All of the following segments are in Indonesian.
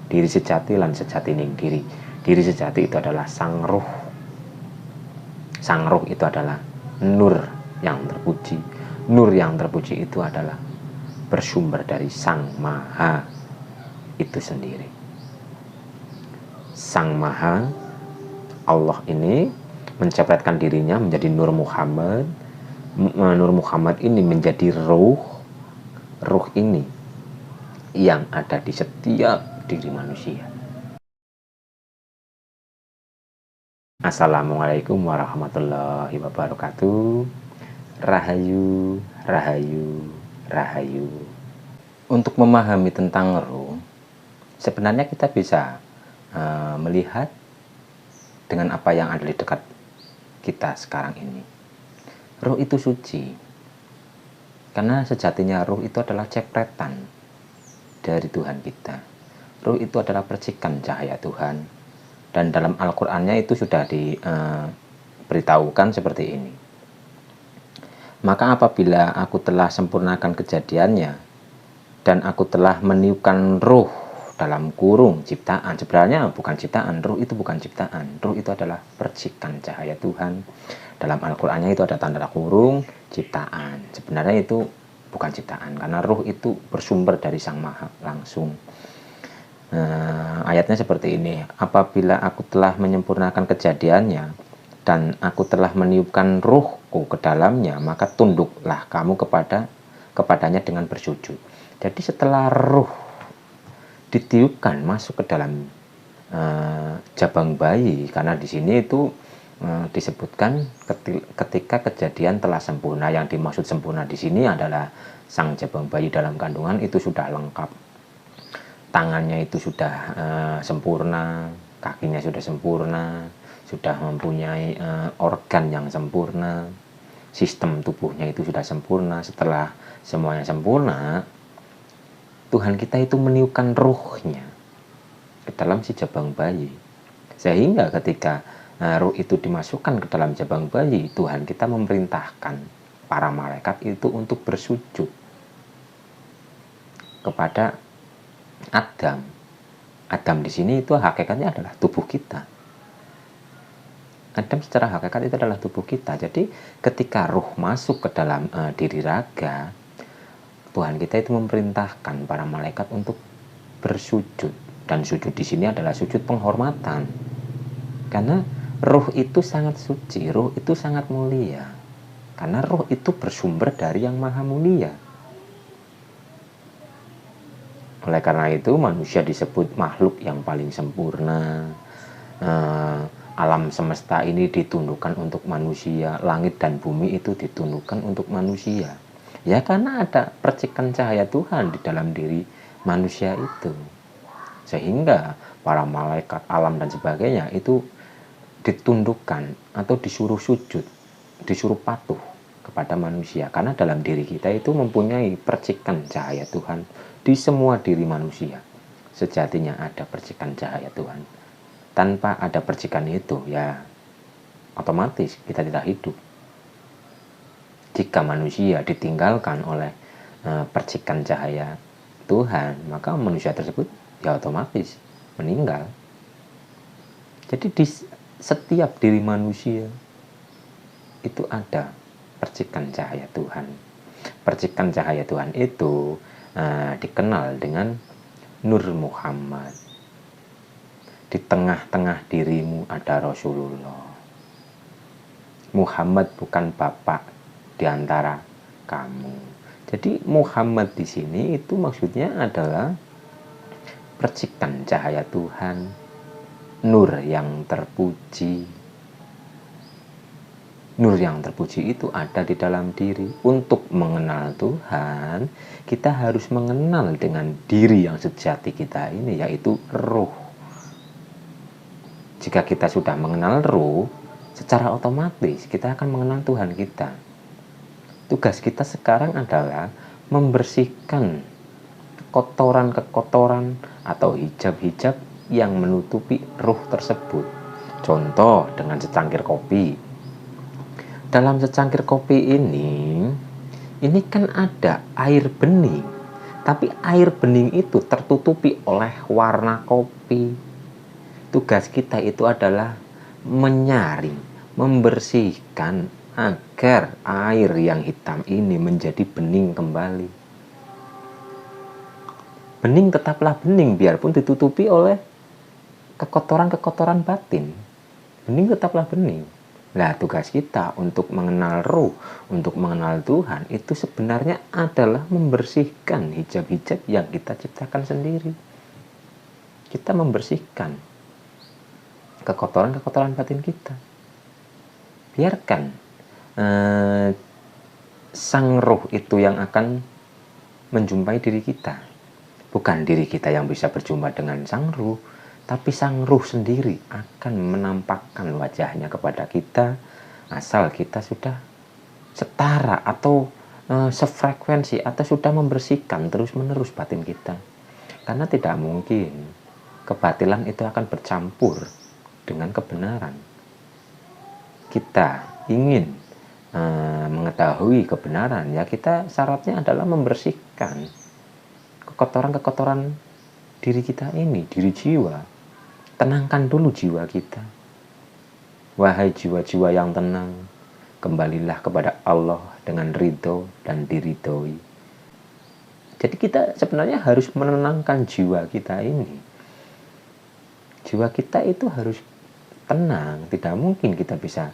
Diri sejati lan sejatining diri. Diri sejati itu adalah sang ruh. Sang ruh itu adalah nur yang terpuji. Nur yang terpuji itu adalah bersumber dari Sang Maha itu sendiri. Sang Maha, Allah ini mencepatkan dirinya menjadi Nur Muhammad. Nur Muhammad ini menjadi ruh. Ruh ini yang ada di setiap diri manusia. Assalamualaikum warahmatullahi wabarakatuh. Rahayu, rahayu, rahayu. Untuk memahami tentang ruh, sebenarnya kita bisa melihat dengan apa yang ada di dekat kita sekarang ini. Ruh itu suci, karena sejatinya ruh itu adalah cepretan dari Tuhan kita. Ruh itu adalah percikan cahaya Tuhan, dan dalam Al-Qur'annya itu sudah diberitahukan seperti ini. Maka apabila aku telah sempurnakan kejadiannya, dan aku telah meniupkan ruh dalam kurung ciptaan. Sebenarnya bukan ciptaan, ruh itu bukan ciptaan. Ruh itu adalah percikan cahaya Tuhan. Dalam Al-Qur'annya itu ada tanda kurung ciptaan. Sebenarnya itu bukan ciptaan, karena ruh itu bersumber dari Sang Maha langsung. Ayatnya seperti ini. Apabila aku telah menyempurnakan kejadiannya dan aku telah meniupkan ruhku ke dalamnya, maka tunduklah kamu kepadanya dengan bersujud. Jadi setelah ruh ditiupkan masuk ke dalam jabang bayi, karena di sini itu disebutkan ketika kejadian telah sempurna. Yang dimaksud sempurna di sini adalah sang jabang bayi dalam kandungan itu sudah lengkap, tangannya itu sudah sempurna, kakinya sudah sempurna, sudah mempunyai organ yang sempurna, sistem tubuhnya itu sudah sempurna. Setelah semuanya sempurna, Tuhan kita itu meniupkan ruhnya ke dalam si jabang bayi, sehingga ketika ruh itu dimasukkan ke dalam jabang bayi, Tuhan kita memerintahkan para malaikat itu untuk bersujud kepada Adam. Adam di sini itu hakikatnya adalah tubuh kita. Adam secara hakikat itu adalah tubuh kita. Jadi ketika ruh masuk ke dalam diri raga, Tuhan kita itu memerintahkan para malaikat untuk bersujud, dan sujud di sini adalah sujud penghormatan, karena ruh itu sangat suci, ruh itu sangat mulia, karena ruh itu bersumber dari yang maha mulia. Oleh karena itu manusia disebut makhluk yang paling sempurna. Alam semesta ini ditundukkan untuk manusia, langit dan bumi itu ditundukkan untuk manusia. Ya karena ada percikan cahaya Tuhan di dalam diri manusia itu, sehingga para malaikat, alam dan sebagainya itu ditundukkan atau disuruh sujud, disuruh patuh kepada manusia, karena dalam diri kita itu mempunyai percikan cahaya Tuhan. Di semua diri manusia sejatinya ada percikan cahaya Tuhan. Tanpa ada percikan itu, ya otomatis kita tidak hidup. Jika manusia ditinggalkan oleh percikan cahaya Tuhan, maka manusia tersebut ya otomatis meninggal. Jadi di setiap diri manusia itu ada percikan cahaya Tuhan. Percikan cahaya Tuhan itu dikenal dengan Nur Muhammad. Di tengah-tengah dirimu ada Rasulullah. Muhammad bukan bapak di antara kamu. Jadi Muhammad di sini itu maksudnya adalah percikan cahaya Tuhan, nur yang terpuji. Nur yang terpuji itu ada di dalam diri. Untuk mengenal Tuhan, kita harus mengenal dengan diri yang sejati kita ini, yaitu ruh. Jika kita sudah mengenal ruh, secara otomatis kita akan mengenal Tuhan kita. Tugas kita sekarang adalah membersihkan kotoran-kekotoran atau hijab-hijab yang menutupi ruh tersebut. Contoh dengan secangkir kopi. Dalam secangkir kopi ini kan ada air bening. Tapi air bening itu tertutupi oleh warna kopi. Tugas kita itu adalah menyaring, membersihkan agar air yang hitam ini menjadi bening kembali. Bening tetaplah bening biarpun ditutupi oleh kekotoran-kekotoran batin. Bening tetaplah bening. Nah, tugas kita untuk mengenal ruh, untuk mengenal Tuhan, itu sebenarnya adalah membersihkan hijab-hijab yang kita ciptakan sendiri. Kita membersihkan kekotoran-kekotoran batin kita. Biarkan sang ruh itu yang akan menjumpai diri kita. Bukan diri kita yang bisa berjumpa dengan sang ruh, tapi sang ruh sendiri akan menampakkan wajahnya kepada kita asal kita sudah setara atau sefrekuensi atau sudah membersihkan terus-menerus batin kita. Karena tidak mungkin kebatilan itu akan bercampur dengan kebenaran. Kita ingin mengetahui kebenaran, ya kita syaratnya adalah membersihkan kekotoran-kekotoran diri kita ini, diri jiwa. Tenangkan dulu jiwa kita. Wahai jiwa-jiwa yang tenang, kembalilah kepada Allah dengan ridho dan diridhoi. Jadi kita sebenarnya harus menenangkan jiwa kita ini. Jiwa kita itu harus tenang. Tidak mungkin kita bisa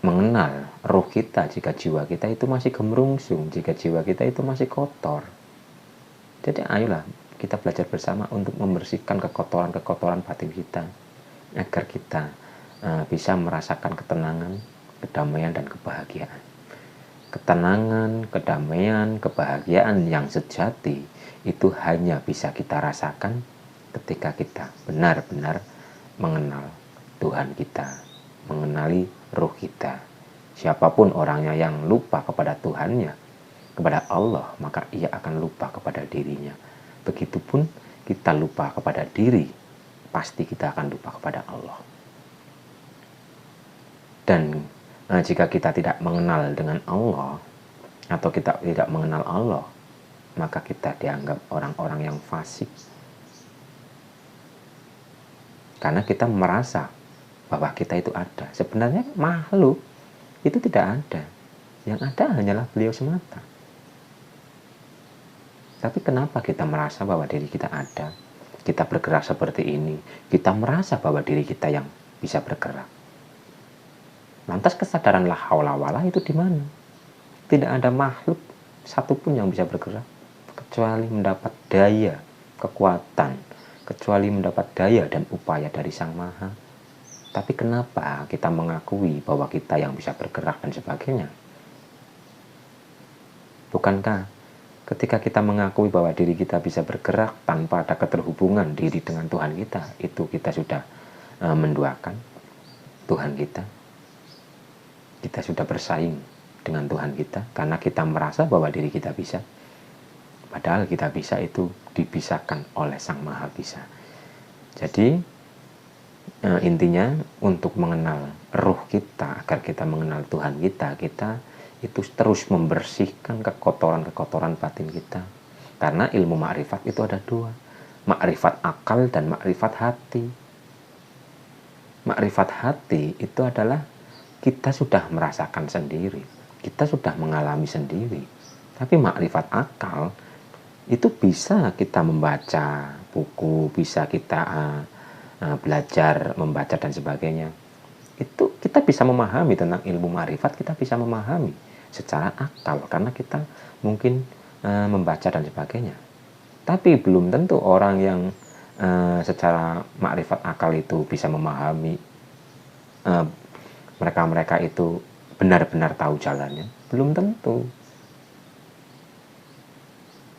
mengenal roh kita jika jiwa kita itu masih gemerungsung, jika jiwa kita itu masih kotor. Jadi ayolah kita belajar bersama untuk membersihkan kekotoran-kekotoran batin kita agar kita bisa merasakan ketenangan, kedamaian, dan kebahagiaan. Ketenangan, kedamaian, kebahagiaan yang sejati itu hanya bisa kita rasakan ketika kita benar-benar mengenal Tuhan kita, mengenali ruh kita. Siapapun orangnya yang lupa kepada Tuhannya, kepada Allah, maka ia akan lupa kepada dirinya. Begitupun kita lupa kepada diri, pasti kita akan lupa kepada Allah. Dan jika kita tidak mengenal dengan Allah, atau kita tidak mengenal Allah, maka kita dianggap orang-orang yang fasik. Karena kita merasa bahwa kita itu ada. Sebenarnya makhluk itu tidak ada. Yang ada hanyalah beliau semata. Tapi kenapa kita merasa bahwa diri kita ada? Kita bergerak seperti ini. Kita merasa bahwa diri kita yang bisa bergerak. Lantas kesadaran la haula wala itu di mana? Tidak ada makhluk satupun yang bisa bergerak kecuali mendapat daya, kekuatan, kecuali mendapat daya dan upaya dari Sang Maha. Tapi kenapa kita mengakui bahwa kita yang bisa bergerak dan sebagainya? Bukankah ketika kita mengakui bahwa diri kita bisa bergerak tanpa ada keterhubungan diri dengan Tuhan kita, itu kita sudah menduakan Tuhan kita. Kita sudah bersaing dengan Tuhan kita karena kita merasa bahwa diri kita bisa. Padahal kita bisa itu dipisahkan oleh Sang Maha Bisa. Jadi intinya untuk mengenal ruh kita, agar kita mengenal Tuhan kita, kita itu terus membersihkan kekotoran-kekotoran batin kita. Karena ilmu makrifat itu ada dua, makrifat akal dan makrifat hati. Makrifat hati itu adalah kita sudah merasakan sendiri, kita sudah mengalami sendiri. Tapi makrifat akal itu bisa kita membaca buku, bisa kita belajar membaca dan sebagainya. Itu kita bisa memahami tentang ilmu makrifat, kita bisa memahami secara akal karena kita mungkin membaca dan sebagainya. Tapi belum tentu orang yang secara makrifat akal itu bisa memahami, mereka itu benar-benar tahu jalannya, belum tentu.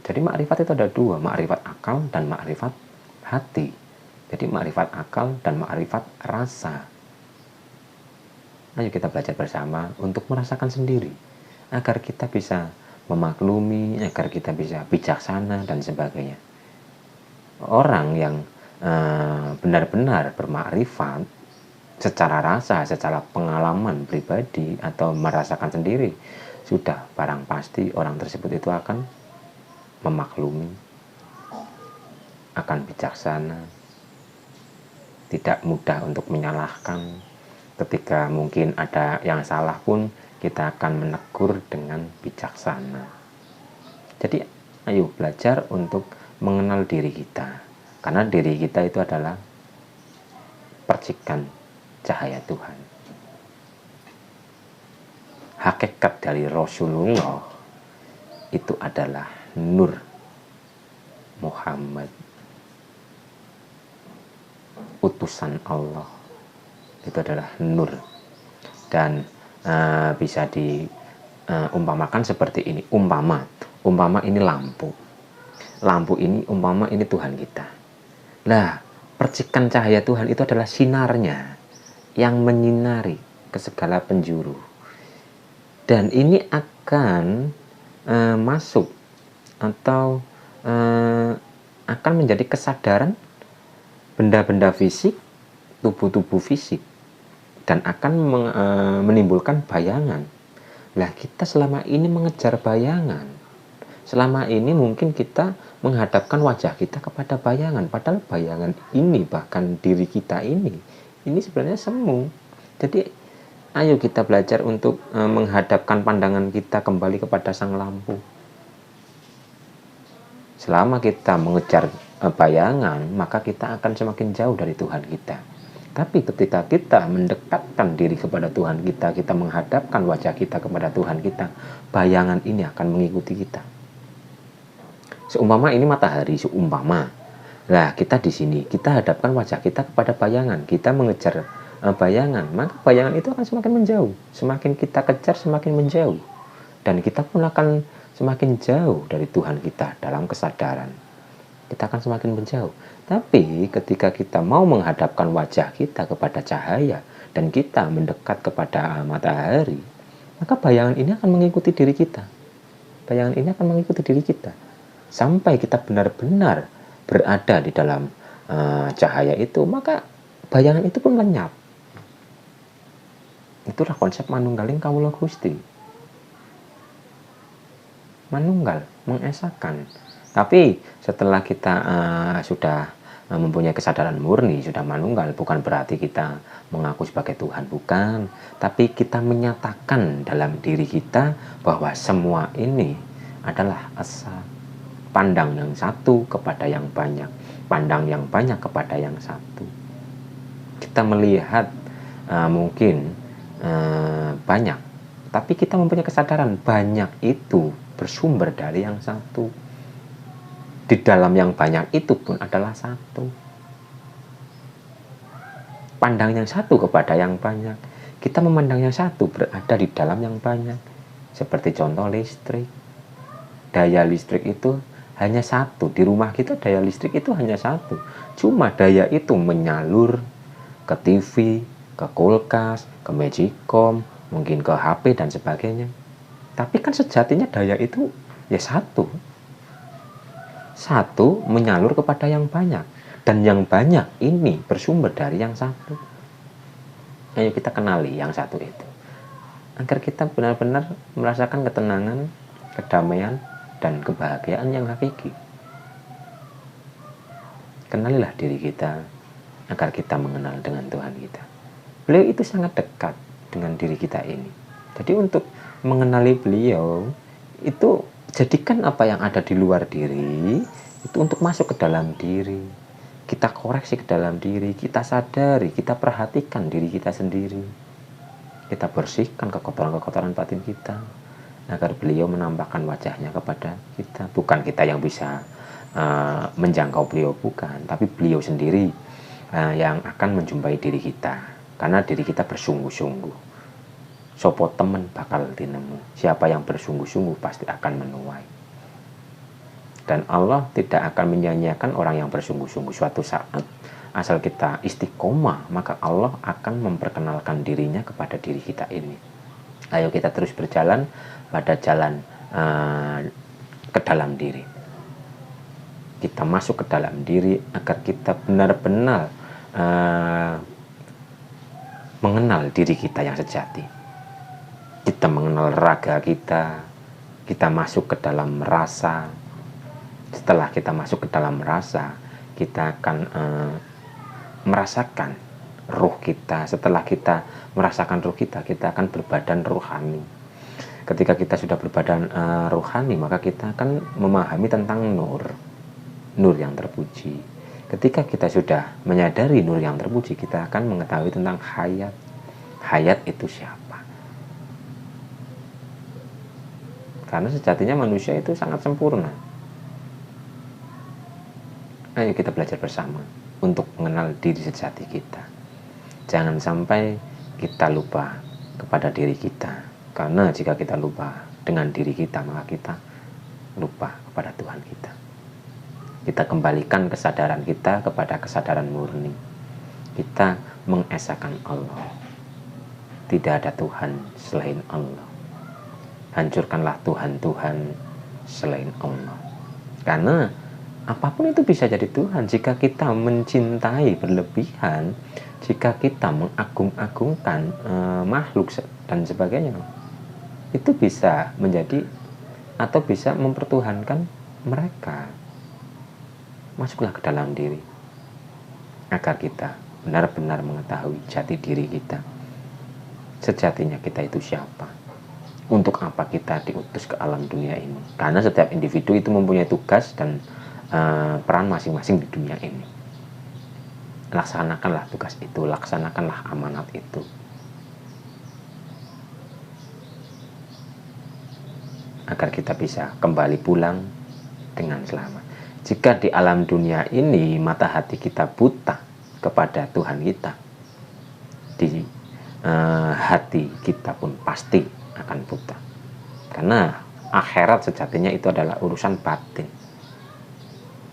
Jadi makrifat itu ada dua, makrifat akal dan makrifat hati. Jadi makrifat akal dan makrifat rasa. Ayo kita belajar bersama untuk merasakan sendiri, agar kita bisa memaklumi, agar kita bisa bijaksana dan sebagainya. Orang yang benar-benar bermakrifat secara rasa, secara pengalaman pribadi atau merasakan sendiri, sudah barang pasti orang tersebut itu akan memaklumi, akan bijaksana, tidak mudah untuk menyalahkan. Ketika mungkin ada yang salah pun kita akan menegur dengan bijaksana. Jadi ayo belajar untuk mengenal diri kita, karena diri kita itu adalah percikan cahaya Tuhan. Hakikat dari Rasulullah itu adalah Nur Muhammad, utusan Allah. Itu adalah nur. Dan bisa diumpamakan seperti ini. Umpama ini lampu. Lampu ini umpama ini Tuhan kita. Nah, percikan cahaya Tuhan itu adalah sinarnya yang menyinari ke segala penjuru. Dan ini akan masuk atau akan menjadi kesadaran benda-benda fisik, tubuh-tubuh fisik, dan akan menimbulkan bayangan. Lah, kita selama ini mengejar bayangan. Selama ini mungkin kita menghadapkan wajah kita kepada bayangan, padahal bayangan ini, bahkan diri kita ini sebenarnya semu. Jadi ayo kita belajar untuk menghadapkan pandangan kita kembali kepada sang lampu. Selama kita mengejar bayangan, maka kita akan semakin jauh dari Tuhan kita. Tapi ketika kita mendekatkan diri kepada Tuhan kita, kita menghadapkan wajah kita kepada Tuhan kita, bayangan ini akan mengikuti kita. Seumpama ini matahari, seumpama. Nah, kita di sini, kita hadapkan wajah kita kepada bayangan, kita mengejar bayangan, maka bayangan itu akan semakin menjauh. Semakin kita kejar, semakin menjauh. Dan kita pun akan semakin jauh dari Tuhan kita dalam kesadaran. Kita akan semakin menjauh. Tapi ketika kita mau menghadapkan wajah kita kepada cahaya dan kita mendekat kepada matahari, maka bayangan ini akan mengikuti diri kita. Bayangan ini akan mengikuti diri kita sampai kita benar-benar berada di dalam cahaya itu, maka bayangan itu pun lenyap. Itulah konsep manunggaling kawula Gusti. Manunggal, mengesahkan. Tapi setelah kita sudah mempunyai kesadaran murni, sudah manunggal, bukan berarti kita mengaku sebagai Tuhan, bukan. Tapi kita menyatakan dalam diri kita bahwa semua ini adalah asa. Pandang yang satu kepada yang banyak, pandang yang banyak kepada yang satu. Kita melihat mungkin banyak, tapi kita mempunyai kesadaran banyak itu bersumber dari yang satu. Di dalam yang banyak itu pun adalah satu. Pandang yang satu kepada yang banyak. Kita memandang yang satu berada di dalam yang banyak. Seperti contoh listrik. Daya listrik itu hanya satu. Di rumah kita daya listrik itu hanya satu. Cuma daya itu menyalur ke TV, ke kulkas, ke magicom, mungkin ke HP dan sebagainya. Tapi kan sejatinya daya itu ya satu. Satu menyalur kepada yang banyak, dan yang banyak ini bersumber dari yang satu. Ayo kita kenali yang satu itu, agar kita benar-benar merasakan ketenangan, kedamaian, dan kebahagiaan yang hakiki. Kenalilah diri kita agar kita mengenal dengan Tuhan kita. Beliau itu sangat dekat dengan diri kita ini. Jadi untuk mengenali beliau itu, jadikan apa yang ada di luar diri itu untuk masuk ke dalam diri. Kita koreksi ke dalam diri, kita sadari, kita perhatikan diri kita sendiri. Kita bersihkan kekotoran-kekotoran batin kita agar beliau menampakkan wajahnya kepada kita. Bukan kita yang bisa menjangkau beliau, bukan, tapi beliau sendiri yang akan menjumpai diri kita. Karena diri kita bersungguh-sungguh. Sopo temen bakal dinemu. Siapa yang bersungguh-sungguh pasti akan menuai. Dan Allah tidak akan menyanyiakan orang yang bersungguh-sungguh. Suatu saat asal kita istiqomah, maka Allah akan memperkenalkan dirinya kepada diri kita ini. Ayo kita terus berjalan pada jalan ke dalam diri. Kita masuk ke dalam diri agar kita benar-benar mengenal diri kita yang sejati. kita mengenal raga kita, kita masuk ke dalam rasa. Setelah kita masuk ke dalam rasa, kita akan merasakan ruh kita. Setelah kita merasakan ruh kita akan berbadan rohani. Ketika kita sudah berbadan rohani, maka kita akan memahami tentang nur yang terpuji. Ketika kita sudah menyadari nur yang terpuji, kita akan mengetahui tentang hayat. Hayat itu siapa? Karena sejatinya manusia itu sangat sempurna. Ayo kita belajar bersama untuk mengenal diri sejati kita. Jangan sampai kita lupa kepada diri kita. Karena jika kita lupa dengan diri kita, maka kita lupa kepada Tuhan kita. Kita kembalikan kesadaran kita kepada kesadaran murni. Kita mengesahkan Allah. Tidak ada Tuhan selain Allah. Hancurkanlah Tuhan-Tuhan selain Allah. Karena apapun itu bisa jadi Tuhan jika kita mencintai berlebihan, jika kita mengagung-agungkan makhluk dan sebagainya. Itu bisa menjadi atau bisa mempertuhankan mereka. Masuklah ke dalam diri agar kita benar-benar mengetahui jati diri kita. Sejatinya kita itu siapa? Untuk apa kita diutus ke alam dunia ini? Karena setiap individu itu mempunyai tugas dan peran masing-masing di dunia ini. Laksanakanlah tugas itu, laksanakanlah amanat itu. Agar kita bisa kembali pulang dengan selamat. Jika di alam dunia ini mata hati kita buta kepada Tuhan kita, di hati kita pun pasti akan buta. Karena akhirat sejatinya itu adalah urusan batin.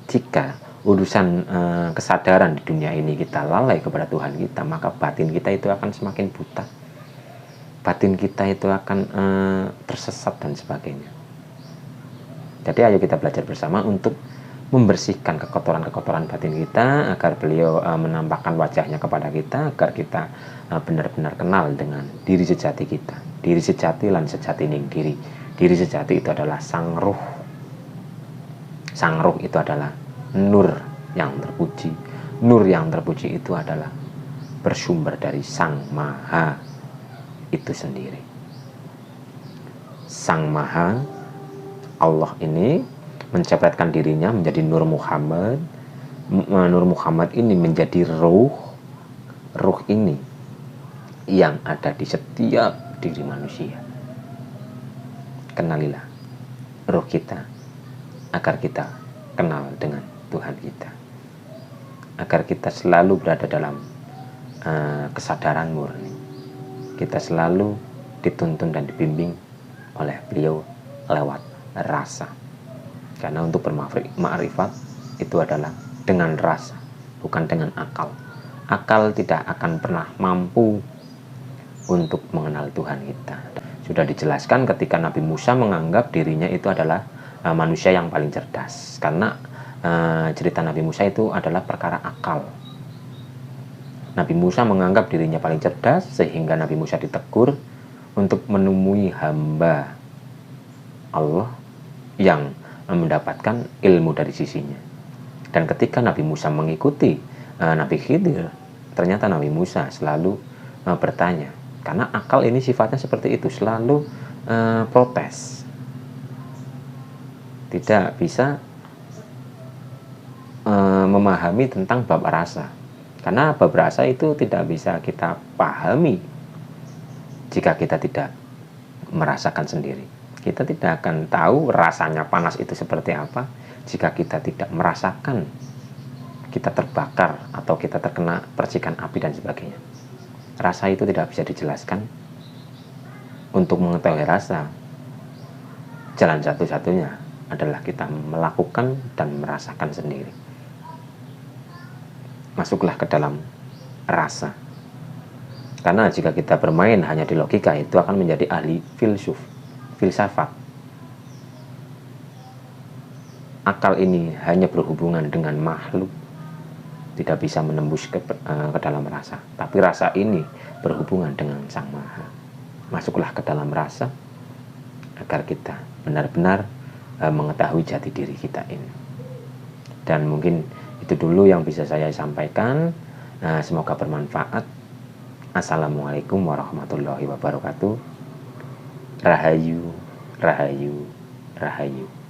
Jika urusan kesadaran di dunia ini kita lalai kepada Tuhan kita, maka batin kita itu akan semakin buta. Batin kita itu akan tersesat dan sebagainya. Jadi ayo kita belajar bersama untuk membersihkan kekotoran-kekotoran batin kita, agar beliau menampakkan wajahnya kepada kita, agar kita benar-benar kenal dengan diri sejati kita. Diri sejati lan sejati ning diri. Diri sejati itu adalah sang ruh. Sang ruh itu adalah nur yang terpuji. Nur yang terpuji itu adalah bersumber dari Sang Maha itu sendiri. Sang Maha, Allah ini mencepratkan dirinya menjadi Nur Muhammad. Nur Muhammad ini menjadi ruh. Ruh ini yang ada di setiap diri manusia. Kenalilah ruh kita agar kita kenal dengan Tuhan kita, agar kita selalu berada dalam kesadaran murni. Kita selalu dituntun dan dibimbing oleh beliau lewat rasa. Karena untuk bermakrifat itu adalah dengan rasa, bukan dengan akal. Akal tidak akan pernah mampu untuk mengenal Tuhan kita. Sudah dijelaskan ketika Nabi Musa menganggap dirinya itu adalah manusia yang paling cerdas. Karena cerita Nabi Musa itu adalah perkara akal. Nabi Musa menganggap dirinya paling cerdas, sehingga Nabi Musa ditegur untuk menemui hamba Allah yang mendapatkan ilmu dari sisinya. Dan ketika Nabi Musa mengikuti Nabi Khidir, ternyata Nabi Musa selalu bertanya, karena akal ini sifatnya seperti itu, selalu protes, tidak bisa memahami tentang bab rasa. Karena bab rasa itu tidak bisa kita pahami jika kita tidak merasakan sendiri. Kita tidak akan tahu rasanya panas itu seperti apa jika kita tidak merasakan kita terbakar atau kita terkena percikan api dan sebagainya. Rasa itu tidak bisa dijelaskan. Untuk mengetahui rasa, jalan satu-satunya adalah kita melakukan dan merasakan sendiri. Masuklah ke dalam rasa. Karena jika kita bermain hanya di logika, itu akan menjadi ahli filsafat. Akal ini hanya berhubungan dengan makhluk, tidak bisa menembus ke dalam rasa. Tapi rasa ini berhubungan dengan Sang Maha. masuklah ke dalam rasa agar kita benar-benar mengetahui jati diri kita ini. Dan mungkin itu dulu yang bisa saya sampaikan. Semoga bermanfaat. Assalamualaikum warahmatullahi wabarakatuh. Rahayu, rahayu, rahayu.